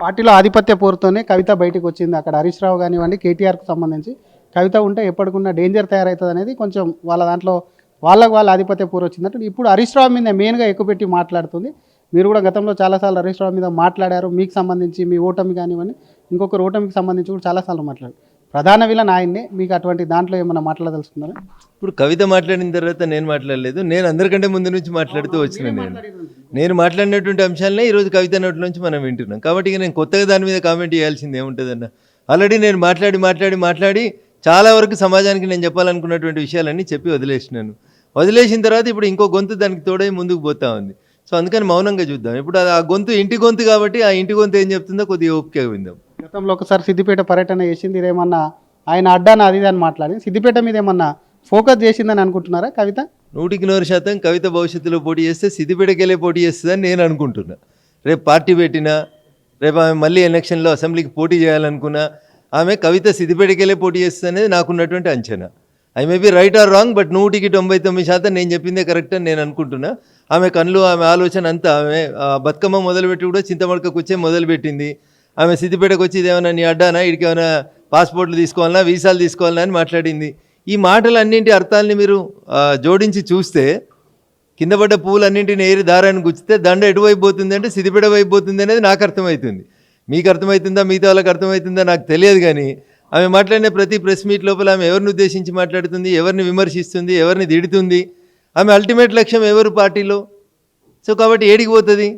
పార్టీలో ఆధిపత్య పోరుతోనే కవిత బయటకు వచ్చింది. అక్కడ హరీష్ రావు కానివ్వండి, కేటీఆర్కు సంబంధించి కవిత ఉంటే ఎప్పటికున్న డేంజర్ తయారవుతుంది అనేది కొంచెం వాళ్ళ దాంట్లో వాళ్ళ ఆధిపత్య పోరు వచ్చిందంటే ఇప్పుడు హరీష్ రావు మీద మెయిన్గా ఎక్కువ మాట్లాడుతుంది. మీరు కూడా గతంలో చాలాసార్లు హరీష్ రావు మీద మాట్లాడారు. మీకు సంబంధించి మీ ఓటమి కానివ్వండి, ఇంకొకరు ఓటమికి సంబంధించి కూడా చాలాసార్లు మాట్లాడారు. ప్రధాన విలన్ ఆయన్నే. మీకు అటువంటి దాంట్లో ఏమన్నా మాట్లాడదలుచుకున్నారా? ఇప్పుడు కవిత మాట్లాడిన తర్వాత నేను మాట్లాడలేదు. నేను అందరికంటే ముందు నుంచి మాట్లాడుతూ వచ్చిన నేను మాట్లాడినటువంటి అంశాలనే ఈరోజు కవిత నోటి నుంచి మనం వింటున్నాం. కాబట్టి ఇక నేను కొత్తగా దాని మీద కామెంట్ చేయాల్సింది ఏముంటుందన్న. ఆల్రెడీ నేను మాట్లాడి చాలా వరకు సమాజానికి నేను చెప్పాలనుకున్నటువంటి విషయాలన్నీ చెప్పి వదిలేసిన తర్వాత ఇప్పుడు ఇంకో గొంతు దానికి తోడై ముందుకు పోతా ఉంది. సో అందుకని మౌనంగా చూద్దాం. ఇప్పుడు అది ఆ గొంతు ఇంటి గొంతు కాబట్టి ఆ ఇంటి గొంతు ఏం చెప్తుందో కొద్దిగా ఓపికగా విందాం. గతంలో ఒకసారి సిద్దిపేట పర్యటన చేసింది. ఇదేమన్నా ఆయన అడ్డాన అది అని మాట్లాడి సిద్దిపేట మీద ఏమన్నా ఫోకస్ చేసిందని అనుకుంటున్నారా కవిత? 100% కవిత భవిష్యత్తులో పోటీ చేస్తే సిద్దిపేటకి వెళ్ళే పోటీ చేస్తుందని నేను అనుకుంటున్నా. రేపు పార్టీ పెట్టినా, రేపు ఆమె మళ్ళీ ఎలక్షన్లో అసెంబ్లీకి పోటీ చేయాలనుకున్నా ఆమె కవిత సిద్దిపేటకి వెళ్ళే పోటీ చేస్తుంది అనేది నాకున్నటువంటి అంచనా. I may be right are wrong, but 199% నేను చెప్పిందే కరెక్ట్ అని నేను అనుకుంటున్నా. ఆమె కళ్ళు, ఆమె ఆలోచన అంతా, ఆమె బతుకమ్మ మొదలుపెట్టి కూడా చింతమడకకు వచ్చే మొదలుపెట్టింది. ఆమె సిద్దిపేటకు వచ్చి ఇదేమన్నా నీ అడ్డానా, ఇడికి ఏమైనా పాస్పోర్ట్లు తీసుకోవాలన్నా, వీసాలు తీసుకోవాలన్నా అని మాట్లాడింది. ఈ మాటలన్నింటి అర్థాలని మీరు జోడించి చూస్తే కింద పడ్డ పూలన్నింటిని ఏరి దారాన్ని గుచ్చితే దండ ఎటువైపు పోతుంది అంటే సిద్దిపేట వైపు పోతుంది అనేది నాకు అర్థమవుతుంది. మీకు అర్థమవుతుందా, మిగతా వాళ్ళకి అర్థమవుతుందా నాకు తెలియదు. కానీ ఆమె మాట్లాడిన ప్రతి ప్రెస్ మీట్ లోపల ఆమె ఎవరిని ఉద్దేశించి మాట్లాడుతుంది, ఎవరిని విమర్శిస్తుంది, ఎవరిని తిడుతుంది, ఆమె అల్టిమేట్ లక్ష్యం ఎవరు పార్టీలో. సో కాబట్టి ఏడికి పోతుంది?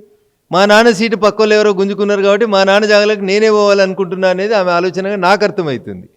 మా నాన్న సీటు పక్కలో ఎవరో గుంజుకున్నారు కాబట్టి మా నాన్న జాగలకు నేనే పోవాలనుకుంటున్నా అనేది ఆమె ఆలోచనగా నాకు అర్థమవుతుంది.